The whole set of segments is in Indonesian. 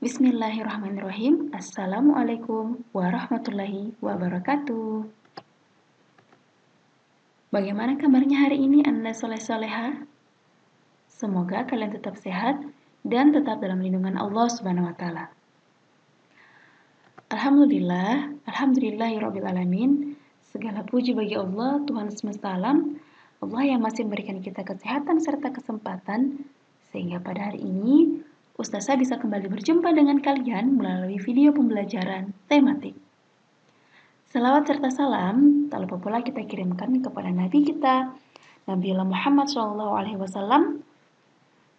Bismillahirrahmanirrahim. Assalamualaikum warahmatullahi wabarakatuh. Bagaimana kabarnya hari ini Anda soleh-soleha? Semoga kalian tetap sehat dan tetap dalam lindungan Allah Subhanahu wa taala. Alhamdulillahirabbil alamin. Segala puji bagi Allah, Tuhan semesta alam. Allah yang masih memberikan kita kesehatan serta kesempatan sehingga pada hari ini Ustazah bisa kembali berjumpa dengan kalian melalui video pembelajaran tematik. Salawat serta salam tak lupa pula kita kirimkan kepada Nabi kita, Nabi Muhammad SAW,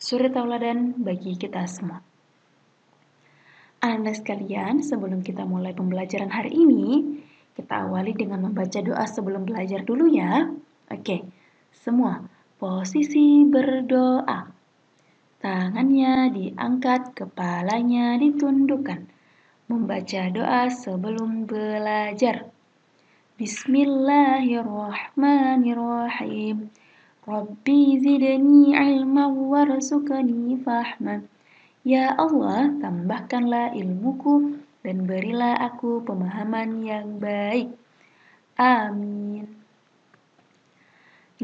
suri tauladan bagi kita semua. Anda sekalian, sebelum kita mulai pembelajaran hari ini, kita awali dengan membaca doa sebelum belajar dulu ya. Oke, semua posisi berdoa. Tangannya diangkat, kepalanya ditundukkan. Membaca doa sebelum belajar. Bismillahirrahmanirrahim. Rabbi zidni ilman warzuqni fahman. Ya Allah, tambahkanlah ilmuku dan berilah aku pemahaman yang baik. Amin.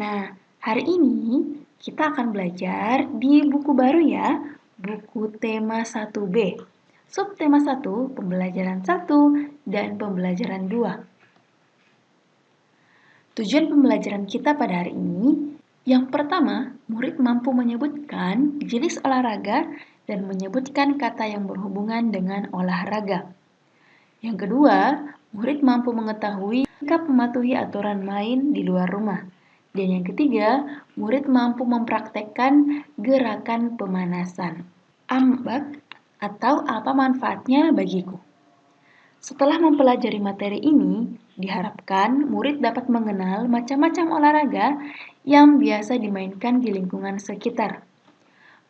Nah, hari ini kita akan belajar di buku baru ya, buku tema 1B. Subtema 1, pembelajaran 1, dan pembelajaran 2. Tujuan pembelajaran kita pada hari ini, yang pertama, murid mampu menyebutkan jenis olahraga dan menyebutkan kata yang berhubungan dengan olahraga. Yang kedua, murid mampu mengetahui sikap mematuhi aturan main di luar rumah. Dan yang ketiga, murid mampu mempraktekkan gerakan pemanasan. Ambak atau apa manfaatnya bagiku? Setelah mempelajari materi ini, diharapkan murid dapat mengenal macam-macam olahraga yang biasa dimainkan di lingkungan sekitar.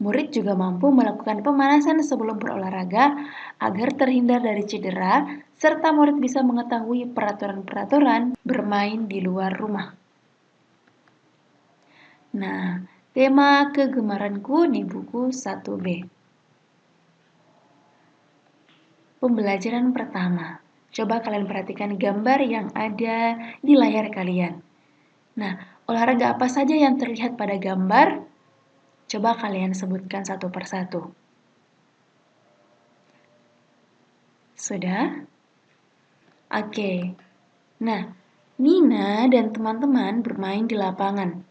Murid juga mampu melakukan pemanasan sebelum berolahraga agar terhindar dari cedera, serta murid bisa mengetahui peraturan-peraturan bermain di luar rumah. Nah, tema kegemaranku di buku 1B. Pembelajaran pertama. Coba kalian perhatikan gambar yang ada di layar kalian. Nah, olahraga apa saja yang terlihat pada gambar? Coba kalian sebutkan satu persatu. Sudah? Oke. Nah, Nina dan teman-teman bermain di lapangan.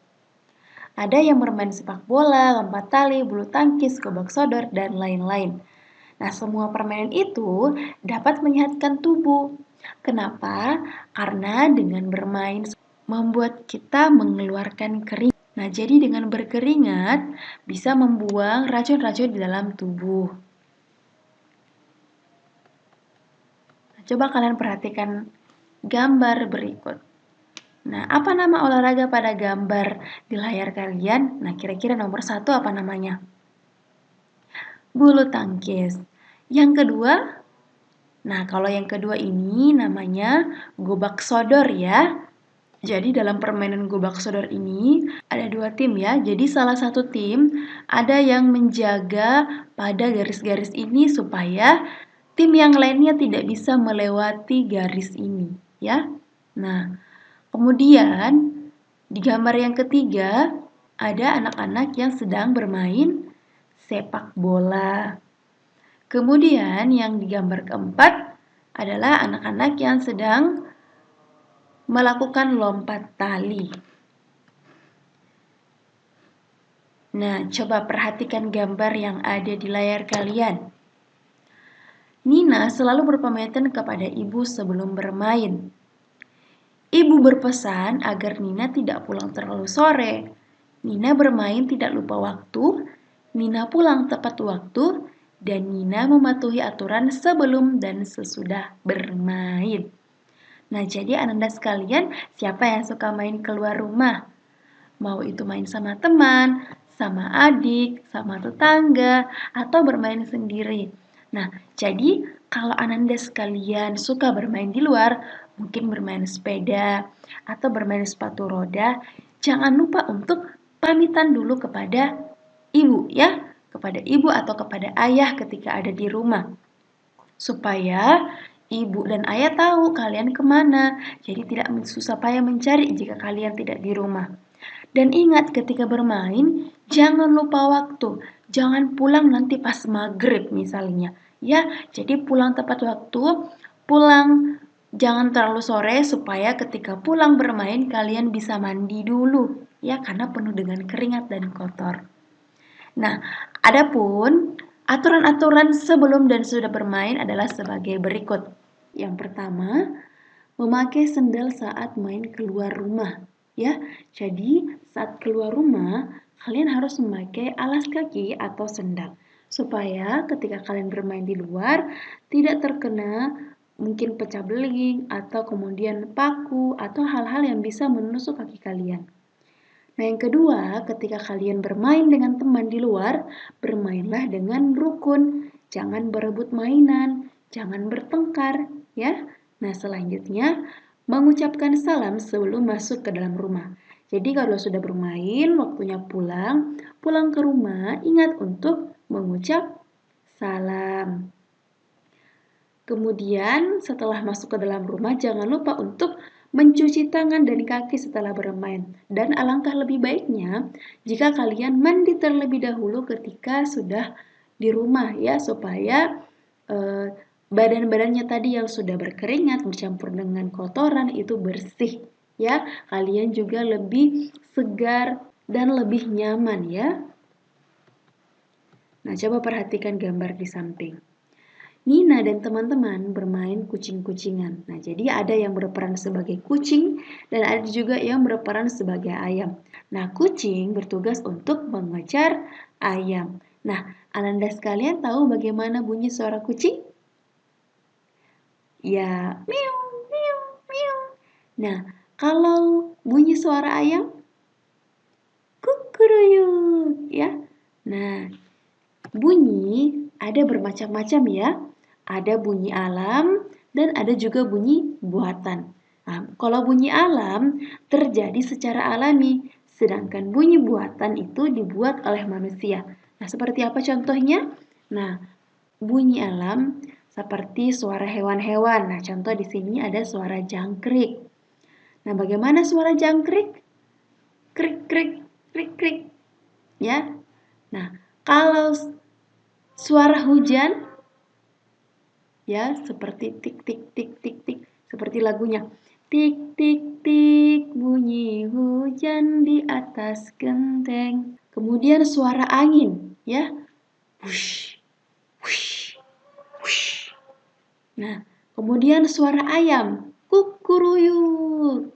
Ada yang bermain sepak bola, lompat tali, bulu tangkis, gobak sodor, dan lain-lain. Nah, semua permainan itu dapat menyehatkan tubuh. Kenapa? Karena dengan bermain membuat kita mengeluarkan keringat. Nah, jadi dengan berkeringat bisa membuang racun-racun di dalam tubuh. Nah, coba kalian perhatikan gambar berikut. Nah, apa nama olahraga pada gambar di layar kalian? Nah, kira-kira nomor 1 apa namanya? Bulu tangkis. Yang kedua, nah kalau yang kedua ini namanya gobak sodor ya. Jadi dalam permainan gobak sodor ini ada 2 tim ya. Jadi salah satu tim ada yang menjaga pada garis-garis ini supaya tim yang lainnya tidak bisa melewati garis ini ya. Nah, kemudian di gambar yang ketiga ada anak-anak yang sedang bermain sepak bola. Kemudian yang di gambar keempat adalah anak-anak yang sedang melakukan lompat tali. Nah, coba perhatikan gambar yang ada di layar kalian. Nina selalu berpamitan kepada ibu sebelum bermain. Ibu berpesan agar Nina tidak pulang terlalu sore. Nina bermain tidak lupa waktu, Nina pulang tepat waktu, dan Nina mematuhi aturan sebelum dan sesudah bermain. Nah, jadi Ananda sekalian, siapa yang suka main keluar rumah? Mau itu main sama teman, sama adik, sama tetangga, atau bermain sendiri. Nah, jadi kalau Ananda sekalian suka bermain di luar, mungkin bermain sepeda atau bermain sepatu roda, jangan lupa untuk pamitan dulu kepada ibu ya. kepada ibu atau kepada ayah ketika ada di rumah. Supaya ibu dan ayah tahu kalian kemana, jadi tidak susah payah mencari jika kalian tidak di rumah. Dan ingat ketika bermain, jangan lupa waktu. Jangan pulang nanti pas maghrib misalnya. Ya, jadi pulang tepat waktu, pulang jangan terlalu sore supaya ketika pulang bermain kalian bisa mandi dulu. Ya, karena penuh dengan keringat dan kotor. Nah, adapun aturan-aturan sebelum dan sudah bermain adalah sebagai berikut. Yang pertama, memakai sendal saat main keluar rumah. Ya, jadi saat keluar rumah, kalian harus memakai alas kaki atau sendal. Supaya ketika kalian bermain di luar, tidak terkena mungkin pecah beling atau kemudian paku atau hal-hal yang bisa menusuk kaki kalian. Nah, yang kedua, ketika kalian bermain dengan teman di luar, bermainlah dengan rukun. Jangan berebut mainan, jangan bertengkar, ya. Nah, selanjutnya, mengucapkan salam sebelum masuk ke dalam rumah. Jadi kalau sudah bermain, waktunya pulang, pulang ke rumah, ingat untuk mengucap salam. Kemudian setelah masuk ke dalam rumah, jangan lupa untuk mencuci tangan dan kaki setelah bermain. Dan alangkah lebih baiknya jika kalian mandi terlebih dahulu ketika sudah di rumah ya, supaya badan-badannya tadi yang sudah berkeringat bercampur dengan kotoran itu bersih ya. Kalian juga lebih segar dan lebih nyaman ya. Nah, coba perhatikan gambar di samping. Nina dan teman-teman bermain kucing-kucingan. Nah, jadi ada yang berperan sebagai kucing dan ada juga yang berperan sebagai ayam. Nah, kucing bertugas untuk mengejar ayam. Nah, Ananda sekalian tahu bagaimana bunyi suara kucing? Ya, miau, miau, miau. Nah, kalau bunyi suara ayam? Kukuruyuk, ya. Nah, bunyi ada bermacam-macam ya. Ada bunyi alam dan ada juga bunyi buatan. Nah, kalau bunyi alam terjadi secara alami, sedangkan bunyi buatan itu dibuat oleh manusia. Nah, seperti apa contohnya? Nah, bunyi alam seperti suara hewan-hewan. Nah, contoh di sini ada suara jangkrik. Nah, bagaimana suara jangkrik? Krik, krik, krik, krik. Ya. Nah, kalau suara hujan, ya seperti tik tik tik tik tik seperti lagunya. Tik tik tik bunyi hujan di atas genteng. Kemudian suara angin, ya. Wush, wush, wush. Nah, kemudian suara ayam, kukuruyuk.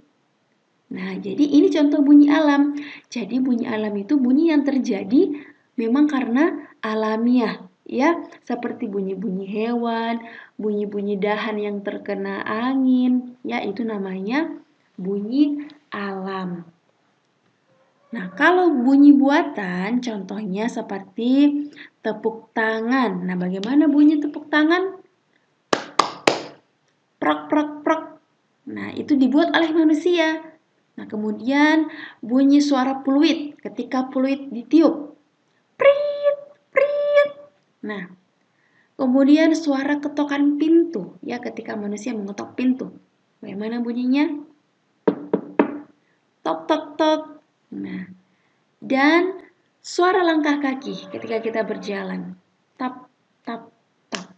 Nah, jadi ini contoh bunyi alam. Jadi bunyi alam itu bunyi yang terjadi memang karena alamiah, ya, seperti bunyi-bunyi hewan, bunyi-bunyi dahan yang terkena angin, ya, itu namanya bunyi alam. Nah, kalau bunyi buatan contohnya seperti tepuk tangan. Nah, bagaimana bunyi tepuk tangan? Prok, prok, prok. Nah, itu dibuat oleh manusia. Nah, kemudian bunyi suara peluit ketika peluit ditiup. Prit, prit. Nah, kemudian suara ketokan pintu ya ketika manusia mengetok pintu. Bagaimana bunyinya? Tok, tok, tok. Nah, dan suara langkah kaki ketika kita berjalan. Tap, tap, tap.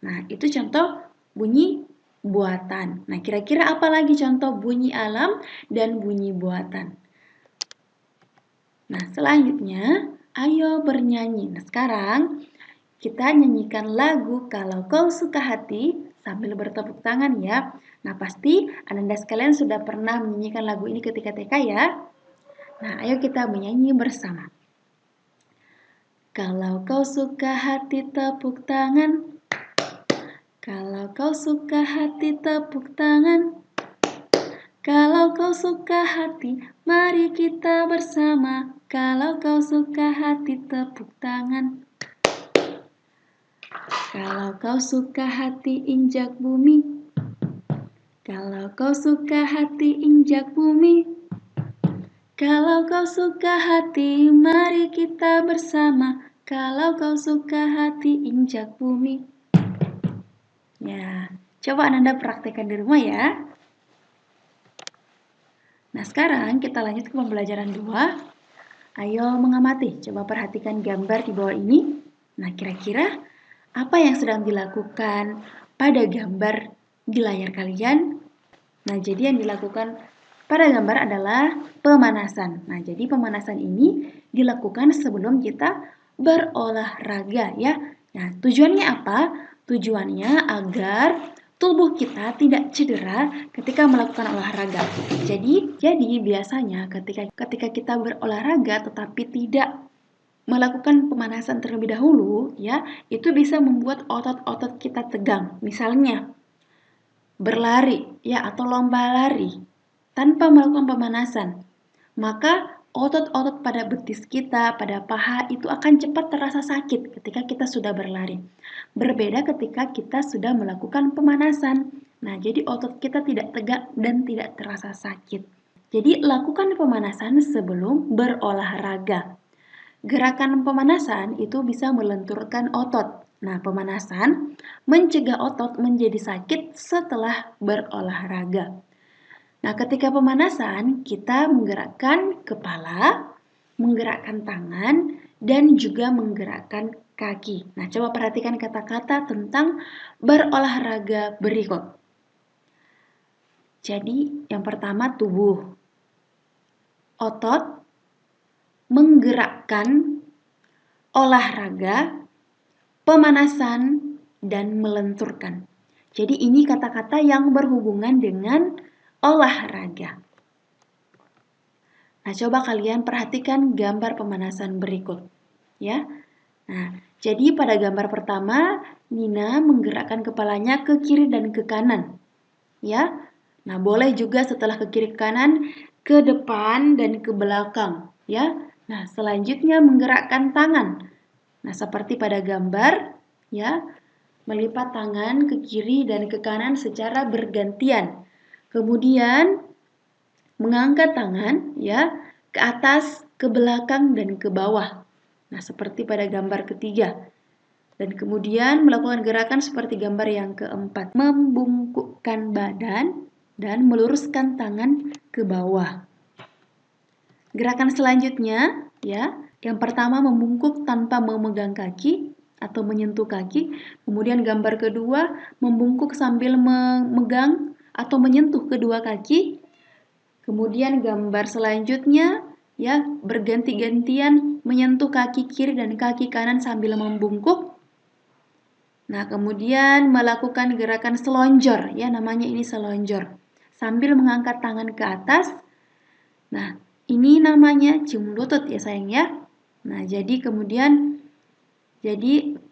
Nah, itu contoh bunyi buatan. Nah, kira-kira apa lagi contoh bunyi alam dan bunyi buatan? Nah, selanjutnya, ayo bernyanyi. Nah, sekarang kita nyanyikan lagu Kalau Kau Suka Hati sambil bertepuk tangan ya. Nah, pasti Ananda sekalian sudah pernah menyanyikan lagu ini ketika TK ya. Nah, ayo kita menyanyi bersama. Kalau kau suka hati tepuk tangan. Kalau kau suka hati tepuk tangan. Kalau kau suka hati, mari kita bersama. Kalau kau suka hati tepuk tangan. Kalau kau suka hati injak bumi. Kalau kau suka hati injak bumi. Kalau kau suka hati, mari kita bersama. Kalau kau suka hati injak bumi. Ya, coba Ananda praktekkan di rumah ya. Nah, sekarang kita lanjut ke pembelajaran 2. Ayo mengamati, coba perhatikan gambar di bawah ini. Nah, kira-kira apa yang sedang dilakukan pada gambar di layar kalian? Nah, jadi yang dilakukan pada gambar adalah pemanasan. Nah, jadi pemanasan ini dilakukan sebelum kita berolahraga ya. Nah, tujuannya apa? Tujuannya agar tubuh kita tidak cedera ketika melakukan olahraga. Jadi biasanya ketika kita berolahraga tetapi tidak melakukan pemanasan terlebih dahulu ya, itu bisa membuat otot-otot kita tegang. Misalnya berlari ya atau lomba lari tanpa melakukan pemanasan, maka otot-otot pada betis kita, pada paha itu akan cepat terasa sakit ketika kita sudah berlari. Berbeda ketika kita sudah melakukan pemanasan. Nah, jadi otot kita tidak tegak dan tidak terasa sakit. Jadi, lakukan pemanasan sebelum berolahraga. Gerakan pemanasan itu bisa melenturkan otot. Nah, pemanasan mencegah otot menjadi sakit setelah berolahraga. Nah, ketika pemanasan, kita menggerakkan kepala, menggerakkan tangan, dan juga menggerakkan kaki. Nah, coba perhatikan kata-kata tentang berolahraga berikut. Jadi, yang pertama tubuh. Otot, menggerakkan, olahraga, pemanasan, dan melenturkan. Jadi ini kata-kata yang berhubungan dengan olahraga. Nah, coba kalian perhatikan gambar pemanasan berikut. Ya. Nah, jadi pada gambar pertama, Nina menggerakkan kepalanya ke kiri dan ke kanan. Ya. Nah, boleh juga setelah ke kiri ke kanan, ke depan dan ke belakang. Ya. Nah, selanjutnya menggerakkan tangan. Nah, seperti pada gambar, ya, melipat tangan ke kiri dan ke kanan secara bergantian. Kemudian mengangkat tangan, ya, ke atas, ke belakang dan ke bawah. Nah, seperti pada gambar ketiga. Dan kemudian melakukan gerakan seperti gambar yang keempat, membungkukkan badan dan meluruskan tangan ke bawah. Gerakan selanjutnya, ya, yang pertama membungkuk tanpa memegang kaki atau menyentuh kaki. Kemudian gambar kedua membungkuk sambil memegang atau menyentuh kedua kaki. Kemudian gambar selanjutnya ya berganti-gantian menyentuh kaki kiri dan kaki kanan sambil membungkuk. Nah, kemudian melakukan gerakan selonjor ya, namanya ini selonjor. Sambil mengangkat tangan ke atas. Nah, ini namanya cium lutut ya sayang ya. Nah, jadi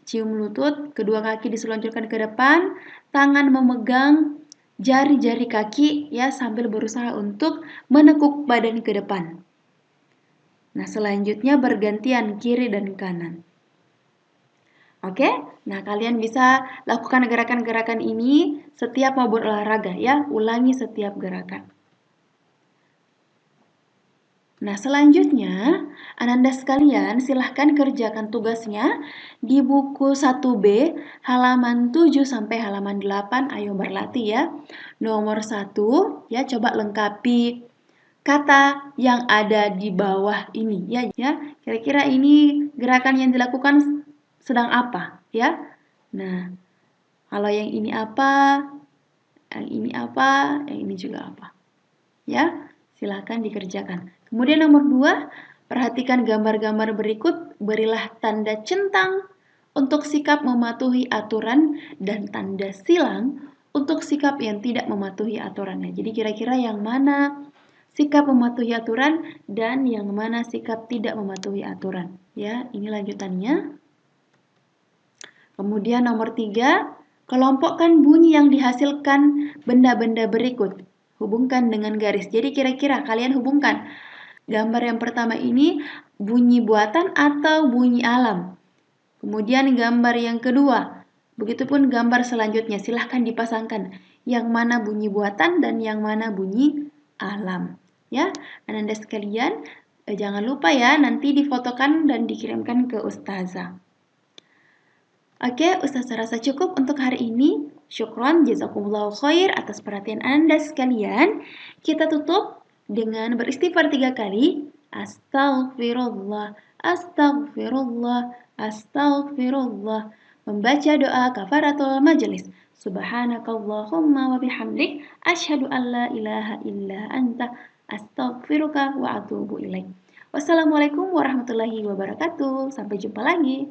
cium lutut, kedua kaki diselonjorkan ke depan, tangan memegang jari-jari kaki ya sambil berusaha untuk menekuk badan ke depan. Nah, selanjutnya bergantian kiri dan kanan. Oke, nah kalian bisa lakukan gerakan-gerakan ini setiap mau berolahraga ya, ulangi setiap gerakan. Nah, selanjutnya, Ananda sekalian silahkan kerjakan tugasnya di buku 1B halaman 7 sampai halaman 8. Ayo berlatih ya. Nomor 1, ya coba lengkapi kata yang ada di bawah ini ya. Kira-kira ini gerakan yang dilakukan sedang apa ya? Nah, kalau yang ini apa, yang ini apa, yang ini juga apa. Ya, silahkan dikerjakan. Kemudian nomor 2, perhatikan gambar-gambar berikut, berilah tanda centang untuk sikap mematuhi aturan dan tanda silang untuk sikap yang tidak mematuhi aturannya. Jadi kira-kira yang mana sikap mematuhi aturan dan yang mana sikap tidak mematuhi aturan. Ya, ini lanjutannya. Kemudian nomor 3, kelompokkan bunyi yang dihasilkan benda-benda berikut. Hubungkan dengan garis. Jadi kira-kira kalian hubungkan. Gambar yang pertama ini bunyi buatan atau bunyi alam. Kemudian gambar yang kedua. Begitupun gambar selanjutnya. Silahkan dipasangkan. Yang mana bunyi buatan dan yang mana bunyi alam. Ya, Ananda sekalian, Jangan lupa ya, nanti difotokan dan dikirimkan ke Ustazah. Oke, Ustazah rasa cukup untuk hari ini. Syukron, jazakumullahu khair atas perhatian Anda sekalian. Kita tutup dengan beristighfar 3 kali. Astaghfirullah, astaghfirullah, astaghfirullah. Membaca doa kafaratul majelis. Subhanakallahumma wa bihamdik. Asyhadu an la ilaha illa anta. Astaghfiruka wa atubu ilaik. Wassalamualaikum warahmatullahi wabarakatuh. Sampai jumpa lagi.